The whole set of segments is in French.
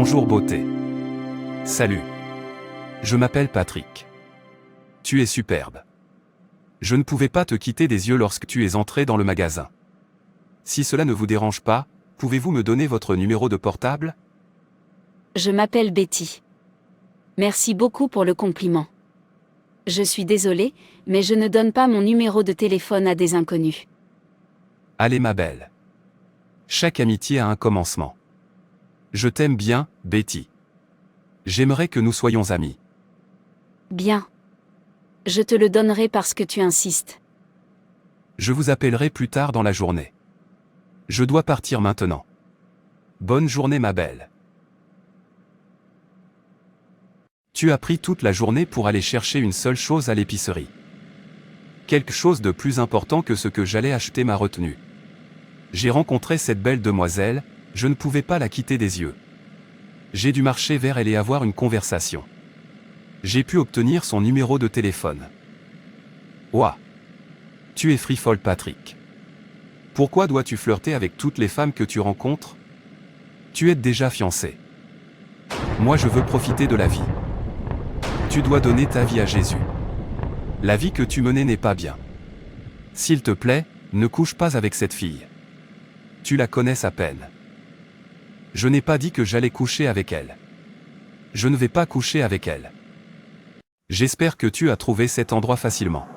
Bonjour beauté. Salut. Je m'appelle Patrick. Tu es superbe. Je ne pouvais pas te quitter des yeux lorsque tu es entré dans le magasin. Si cela ne vous dérange pas, pouvez-vous me donner votre numéro de portable? Je m'appelle Betty. Merci beaucoup pour le compliment. Je suis désolée, mais je ne donne pas mon numéro de téléphone à des inconnus. Allez ma belle. Chaque amitié a un commencement. Je t'aime bien, Betty. J'aimerais que nous soyons amis. Bien. Je te le donnerai parce que tu insistes. Je vous appellerai plus tard dans la journée. Je dois partir maintenant. Bonne journée ma belle. Tu as pris toute la journée pour aller chercher une seule chose à l'épicerie. Quelque chose de plus important que ce que j'allais acheter m'a retenu. J'ai rencontré cette belle demoiselle, je ne pouvais pas la quitter des yeux. J'ai dû marcher vers elle et avoir une conversation. J'ai pu obtenir son numéro de téléphone. Ouah! Tu es frivole Patrick. Pourquoi dois-tu flirter avec toutes les femmes que tu rencontres? Tu es déjà fiancé. Moi je veux profiter de la vie. Tu dois donner ta vie à Jésus. La vie que tu menais n'est pas bien. S'il te plaît, ne couche pas avec cette fille. Tu la connais à peine. Je n'ai pas dit que j'allais coucher avec elle. Je ne vais pas coucher avec elle. J'espère que tu as trouvé cet endroit facilement.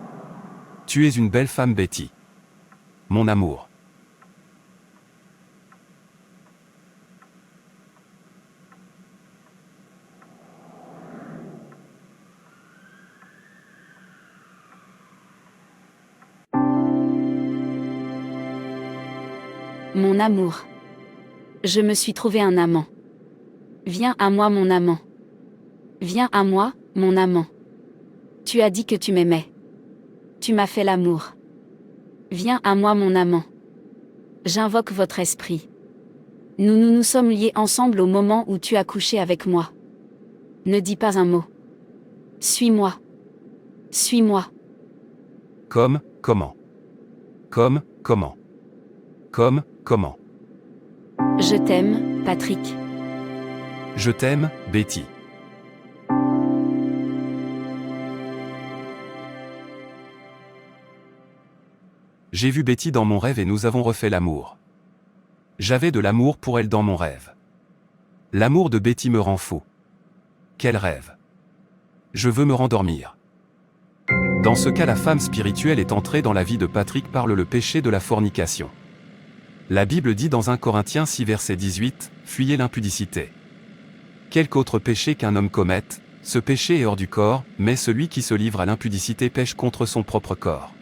Tu es une belle femme Betty. Mon amour. Mon amour. Je me suis trouvé un amant. Viens à moi mon amant. Viens à moi, mon amant. Tu as dit que tu m'aimais. Tu m'as fait l'amour. Viens à moi mon amant. J'invoque votre esprit. Nous sommes liés ensemble au moment où tu as couché avec moi. Ne dis pas un mot. Suis-moi. Suis-moi. Comment? Comment? Comment? Je t'aime, Patrick. Je t'aime, Betty. J'ai vu Betty dans mon rêve et nous avons refait l'amour. J'avais de l'amour pour elle dans mon rêve. L'amour de Betty me rend fou. Quel rêve! Je veux me rendormir. Dans ce cas, la femme spirituelle est entrée dans la vie de Patrick par le péché de la fornication. La Bible dit dans 1 Corinthiens 6 verset 18, « Fuyez l'impudicité. » Quelque autre péché qu'un homme commette, ce péché est hors du corps, mais celui qui se livre à l'impudicité pêche contre son propre corps.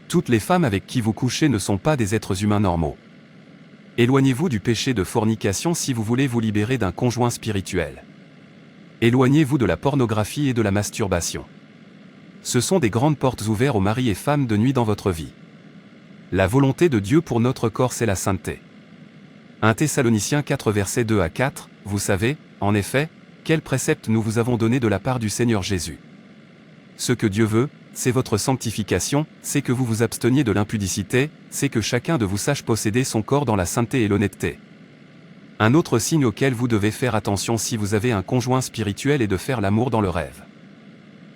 Toutes les femmes avec qui vous couchez ne sont pas des êtres humains normaux. Éloignez-vous du péché de fornication si vous voulez vous libérer d'un conjoint spirituel. Éloignez-vous de la pornographie et de la masturbation. Ce sont des grandes portes ouvertes aux maris et femmes de nuit dans votre vie. La volonté de Dieu pour notre corps, c'est la sainteté. 1 Thessaloniciens 4 versets 2 à 4, vous savez, en effet, quel précepte nous vous avons donné de la part du Seigneur Jésus. Ce que Dieu veut, c'est votre sanctification, c'est que vous vous absteniez de l'impudicité, c'est que chacun de vous sache posséder son corps dans la sainteté et l'honnêteté. Un autre signe auquel vous devez faire attention si vous avez un conjoint spirituel est de faire l'amour dans le rêve.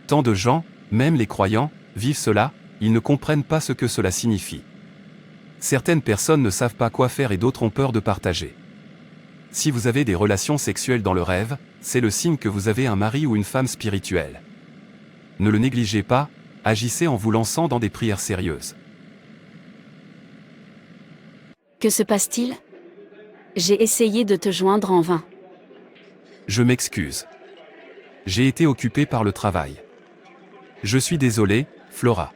Tant de gens, même les croyants, vivent cela, ils ne comprennent pas ce que cela signifie. Certaines personnes ne savent pas quoi faire et d'autres ont peur de partager. Si vous avez des relations sexuelles dans le rêve, c'est le signe que vous avez un mari ou une femme spirituelle. Ne le négligez pas, agissez en vous lançant dans des prières sérieuses. Que se passe-t-il? J'ai essayé de te joindre en vain. Je m'excuse. J'ai été occupé par le travail. Je suis désolé, Flora.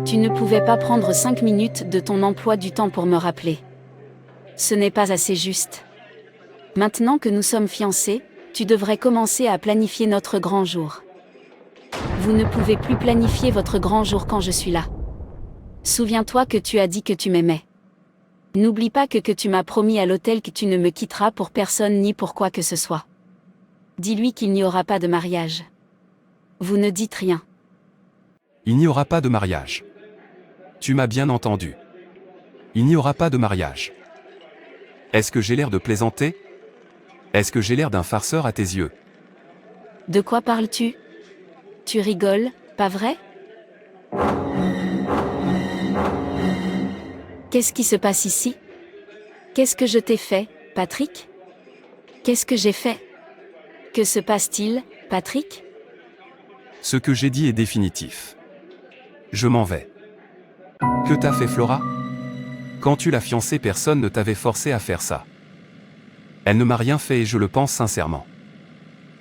Tu ne pouvais pas prendre 5 minutes de ton emploi du temps pour me rappeler. Ce n'est pas assez juste. Maintenant que nous sommes fiancés, tu devrais commencer à planifier notre grand jour. Vous ne pouvez plus planifier votre grand jour quand je suis là. Souviens-toi que tu as dit que tu m'aimais. N'oublie pas que tu m'as promis à l'hôtel que tu ne me quitteras pour personne ni pour quoi que ce soit. Dis-lui qu'il n'y aura pas de mariage. Vous ne dites rien. Il n'y aura pas de mariage. Tu m'as bien entendu. Il n'y aura pas de mariage. Est-ce que j'ai l'air de plaisanter? Est-ce que j'ai l'air d'un farceur à tes yeux? De quoi parles-tu? Tu rigoles, pas vrai? Qu'est-ce qui se passe ici? Qu'est-ce que je t'ai fait, Patrick? Qu'est-ce que j'ai fait? Que se passe-t-il, Patrick? Ce que j'ai dit est définitif. Je m'en vais. Que t'a fait Flora? Quand tu l'as fiancée, personne ne t'avait forcé à faire ça. Elle ne m'a rien fait et je le pense sincèrement.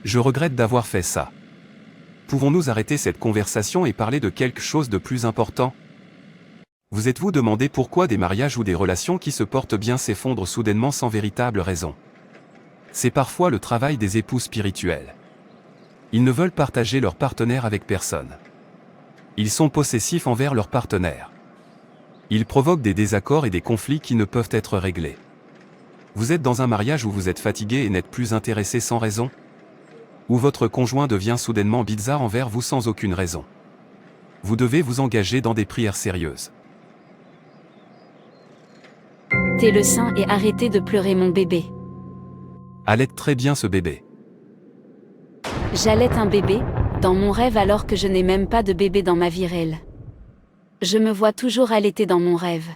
Je regrette d'avoir fait ça. Pouvons-nous arrêter cette conversation et parler de quelque chose de plus important? Vous êtes-vous demandé pourquoi des mariages ou des relations qui se portent bien s'effondrent soudainement sans véritable raison? C'est parfois le travail des époux spirituels. Ils ne veulent partager leur partenaire avec personne. Ils sont possessifs envers leur partenaire. Ils provoquent des désaccords et des conflits qui ne peuvent être réglés. Vous êtes dans un mariage où vous êtes fatigué et n'êtes plus intéressé sans raison? Où votre conjoint devient soudainement bizarre envers vous sans aucune raison? Vous devez vous engager dans des prières sérieuses. T'es le sein et arrêtez de pleurer mon bébé. Allaite très bien ce bébé. J'allaite un bébé, dans mon rêve alors que je n'ai même pas de bébé dans ma vie réelle. Je me vois toujours allaiter dans mon rêve.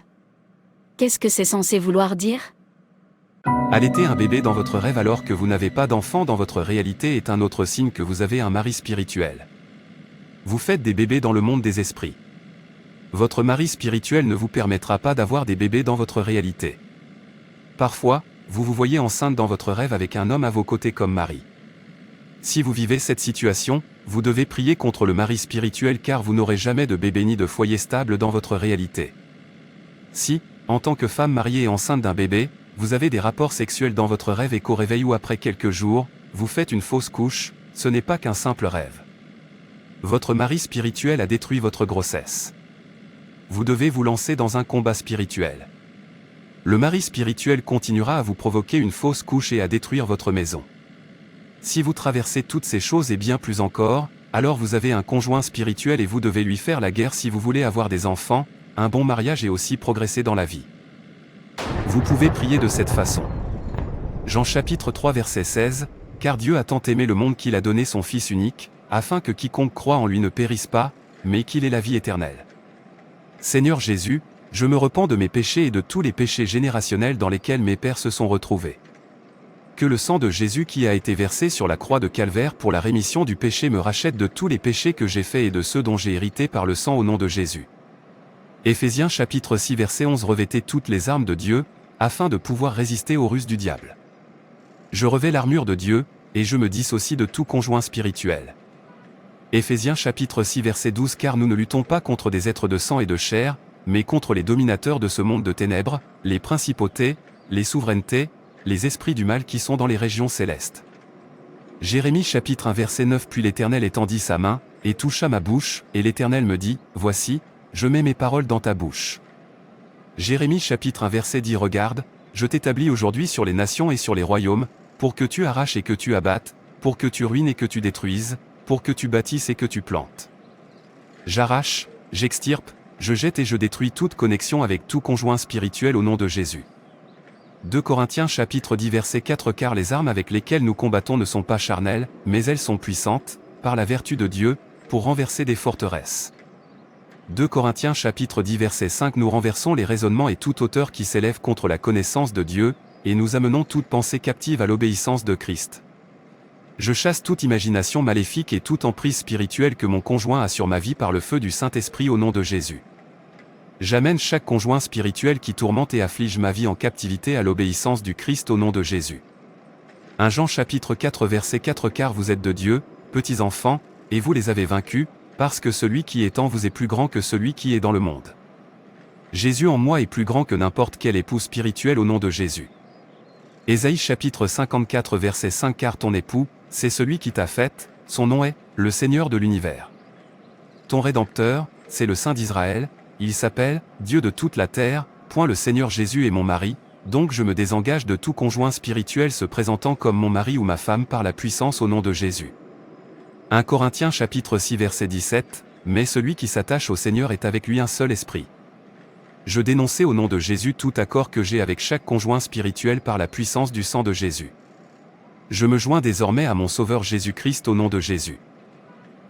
Qu'est-ce que c'est censé vouloir dire? Allaiter un bébé dans votre rêve alors que vous n'avez pas d'enfant dans votre réalité est un autre signe que vous avez un mari spirituel. Vous faites des bébés dans le monde des esprits. Votre mari spirituel ne vous permettra pas d'avoir des bébés dans votre réalité. Parfois, vous vous voyez enceinte dans votre rêve avec un homme à vos côtés comme mari. Si vous vivez cette situation, vous devez prier contre le mari spirituel car vous n'aurez jamais de bébé ni de foyer stable dans votre réalité. Si, en tant que femme mariée et enceinte d'un bébé, vous avez des rapports sexuels dans votre rêve et qu'au réveil ou après quelques jours, vous faites une fausse couche, ce n'est pas qu'un simple rêve. Votre mari spirituel a détruit votre grossesse. Vous devez vous lancer dans un combat spirituel. Le mari spirituel continuera à vous provoquer une fausse couche et à détruire votre maison. Si vous traversez toutes ces choses et bien plus encore, alors vous avez un conjoint spirituel et vous devez lui faire la guerre si vous voulez avoir des enfants, un bon mariage et aussi progresser dans la vie. Vous pouvez prier de cette façon. Jean chapitre 3 verset 16, « Car Dieu a tant aimé le monde qu'il a donné son Fils unique, afin que quiconque croit en lui ne périsse pas, mais qu'il ait la vie éternelle. Seigneur Jésus, je me repens de mes péchés et de tous les péchés générationnels dans lesquels mes pères se sont retrouvés. Que le sang de Jésus qui a été versé sur la croix de Calvaire pour la rémission du péché me rachète de tous les péchés que j'ai faits et de ceux dont j'ai hérité par le sang au nom de Jésus. » Éphésiens chapitre 6 verset 11. Revêtez toutes les armes de Dieu, afin de pouvoir résister aux ruses du diable. Je revêts l'armure de Dieu, et je me dissocie de tout conjoint spirituel. Éphésiens chapitre 6 verset 12. Car nous ne luttons pas contre des êtres de sang et de chair, mais contre les dominateurs de ce monde de ténèbres, les principautés, les souverainetés, les esprits du mal qui sont dans les régions célestes. Jérémie chapitre 1 verset 9. Puis l'Éternel étendit sa main, et toucha ma bouche, et l'Éternel me dit, « Voici, je mets mes paroles dans ta bouche. » Jérémie chapitre 1 verset 10. Regarde, je t'établis aujourd'hui sur les nations et sur les royaumes, pour que tu arraches et que tu abattes, pour que tu ruines et que tu détruises, pour que tu bâtisses et que tu plantes. J'arrache, j'extirpe, je jette et je détruis toute connexion avec tout conjoint spirituel au nom de Jésus. 2 Corinthiens chapitre 10 verset 4. Car les armes avec lesquelles nous combattons ne sont pas charnelles, mais elles sont puissantes, par la vertu de Dieu, pour renverser des forteresses. 2 Corinthiens chapitre 10 verset 5. Nous renversons les raisonnements et toute hauteur qui s'élève contre la connaissance de Dieu, et nous amenons toute pensée captive à l'obéissance de Christ. Je chasse toute imagination maléfique et toute emprise spirituelle que mon conjoint a sur ma vie par le feu du Saint-Esprit au nom de Jésus. J'amène chaque conjoint spirituel qui tourmente et afflige ma vie en captivité à l'obéissance du Christ au nom de Jésus. 1 Jean chapitre 4 verset 4. Car vous êtes de Dieu, petits enfants, et vous les avez vaincus, parce que celui qui est en vous est plus grand que celui qui est dans le monde. Jésus en moi est plus grand que n'importe quel époux spirituel au nom de Jésus. Ésaïe chapitre 54 verset 5. Car ton époux, c'est celui qui t'a faite, son nom est, le Seigneur de l'univers. Ton Rédempteur, c'est le Saint d'Israël, il s'appelle, Dieu de toute la terre, le Seigneur Jésus est mon mari, donc je me désengage de tout conjoint spirituel se présentant comme mon mari ou ma femme par la puissance au nom de Jésus. 1 Corinthiens chapitre 6 verset 17, mais celui qui s'attache au Seigneur est avec lui un seul esprit. Je dénonçais au nom de Jésus tout accord que j'ai avec chaque conjoint spirituel par la puissance du sang de Jésus. Je me joins désormais à mon Sauveur Jésus-Christ au nom de Jésus.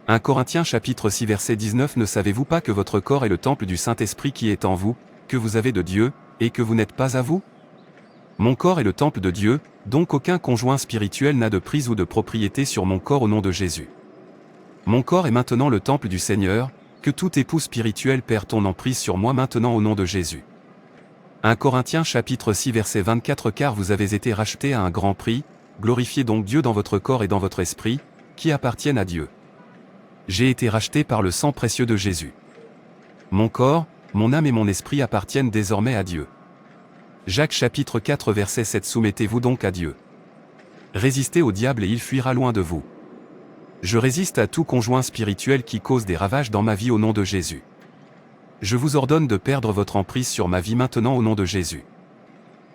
1 Corinthiens chapitre 6 verset 19. Ne savez-vous pas que votre corps est le temple du Saint-Esprit qui est en vous, que vous avez de Dieu, et que vous n'êtes pas à vous? Mon corps est le temple de Dieu, donc aucun conjoint spirituel n'a de prise ou de propriété sur mon corps au nom de Jésus. Mon corps est maintenant le temple du Seigneur, que tout époux spirituel perd ton emprise sur moi maintenant au nom de Jésus. 1 Corinthiens chapitre 6 verset 24. Car vous avez été rachetés à un grand prix, glorifiez donc Dieu dans votre corps et dans votre esprit, qui appartiennent à Dieu. J'ai été racheté par le sang précieux de Jésus. Mon corps, mon âme et mon esprit appartiennent désormais à Dieu. Jacques chapitre 4 verset 7. Soumettez-vous donc à Dieu. Résistez au diable et il fuira loin de vous. Je résiste à tout conjoint spirituel qui cause des ravages dans ma vie au nom de Jésus. Je vous ordonne de perdre votre emprise sur ma vie maintenant au nom de Jésus.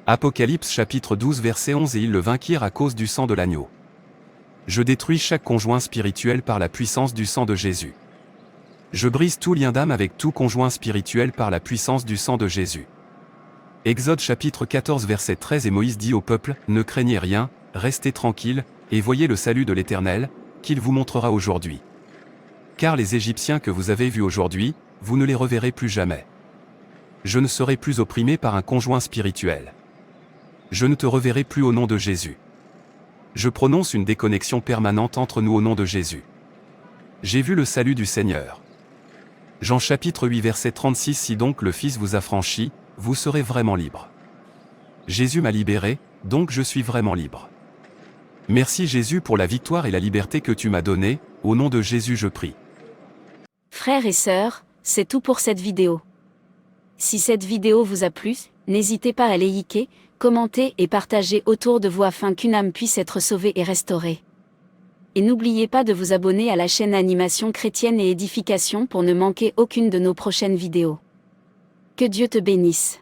Apocalypse chapitre 12 verset 11. Et ils le vainquirent à cause du sang de l'agneau. Je détruis chaque conjoint spirituel par la puissance du sang de Jésus. Je brise tout lien d'âme avec tout conjoint spirituel par la puissance du sang de Jésus. Exode chapitre 14 verset 13. Et Moïse dit au peuple, ne craignez rien, restez tranquilles, et voyez le salut de l'Éternel, qu'il vous montrera aujourd'hui. Car les Égyptiens que vous avez vus aujourd'hui, vous ne les reverrez plus jamais. Je ne serai plus opprimé par un conjoint spirituel. Je ne te reverrai plus au nom de Jésus. Je prononce une déconnexion permanente entre nous au nom de Jésus. J'ai vu le salut du Seigneur. Jean chapitre 8 verset 36. Si donc le Fils vous a franchi, vous serez vraiment libre. Jésus m'a libéré, donc je suis vraiment libre. Merci Jésus pour la victoire et la liberté que tu m'as donnée, au nom de Jésus je prie. Frères et sœurs, c'est tout pour cette vidéo. Si cette vidéo vous a plu, n'hésitez pas à liker, commenter et partager autour de vous afin qu'une âme puisse être sauvée et restaurée. Et n'oubliez pas de vous abonner à la chaîne Animation Chrétienne et Édification pour ne manquer aucune de nos prochaines vidéos. Que Dieu te bénisse.